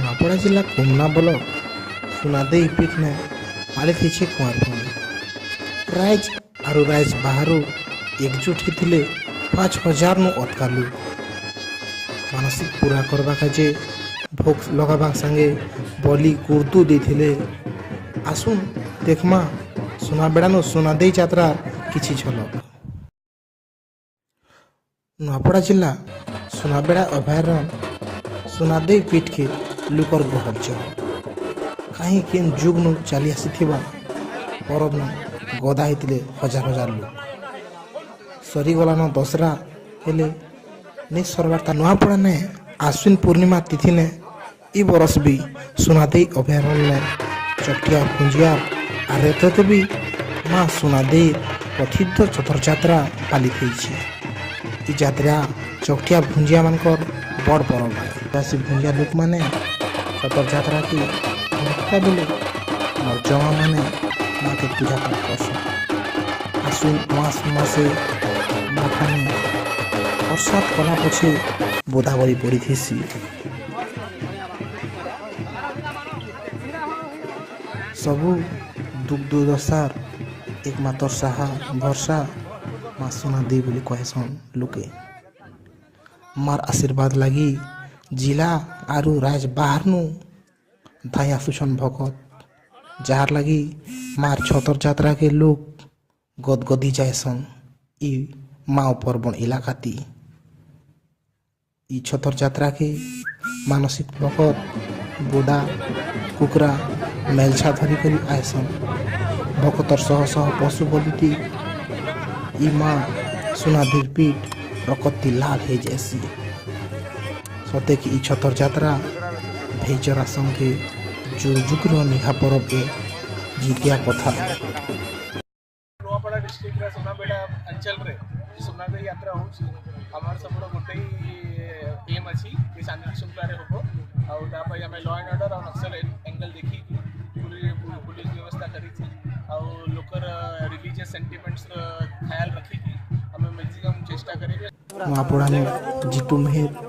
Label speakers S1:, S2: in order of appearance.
S1: नूआपड़ा जिला कुमना ब्लॉक सुनादेई पीठ ने पालित होइछे कुआंरपुनी राइज आरु राइज बाहरु एकजुट होते 5000 नु अटका लोग मानसिक पूरा करबा काजे भोग लगाबा संगे बलि कुर्तु देथिले। आसुन देखमा सुनाबेड़ा नु सुनादेई यात्रा किछि झलक। नूआपड़ा जिला सुनाबेड़ा अभयारण्य सुनादेई पीठ के लुकर गहल कहीं केन जुग नु चली आसीथिबा परब नु गदा हेतिले हजार हजार लोग सरीगला न दसरा हेले नहीं सरवार्ता नूआपड़ा ने आश्विन पूर्णिमा तिथि ने इ बरस भी सुनादेई अभयारण्य ने चकटिया पुंजिया आरेत भी माँ सुनादेई प्रसिद्ध चतर यात्रा पालित होइछि। इ यात्रा चकटिया भुंजिया मानकर बड़ परब है। भुंजिया लोक माने चतर यात्रा की देखा बेले और जमा माने माँ के पूजा पाठ करसन। आश्विन मास मासे माखाने प्रसाद कला पछे बोधावरी पड़ी थीसी। सबू दुख दुर्दशार एकमात्र साहा भरसा माँ सुनादेई बोली कहसन लोके। मार आशीर्वाद लगी जिला आरु राज बाहर नु धाई आसुछन भगत जार लगी मार छतर यात्रा के लोग गदगदी जायसन। इ माँ पर्वण इलाकाती इ छतर यात्रा के मानसिक भगत बोदा कुकरा मेलछा धरी करी आयसन। भगतर सह सह पशु बलिटी इ माँ सुनादेई पीठ रकती लाल है जैसी सते कि इ छतर यात्रा भेजरा संगे जुग जुग निघा परब के जीतिया कथा।
S2: नूआपड़ा डिस्ट्रिक्ट रे सुनाबेड़ा अंचल रे सुनादेई यात्रा होछि हमर सबरो गोटे एम अछि कि शांति शृंखला रे होबो आ ता पय हमें लॉ एंड ऑर्डर और नक्सल एंगल देखि पूरी पुलिस व्यवस्था करी छी आ लोकर रिलीजियस सेंटिमेंट्स ख्याल रखी की हमें मैक्सिमम चेष्टा करेंगे।
S1: नूआपड़ा ने जीतू मेहर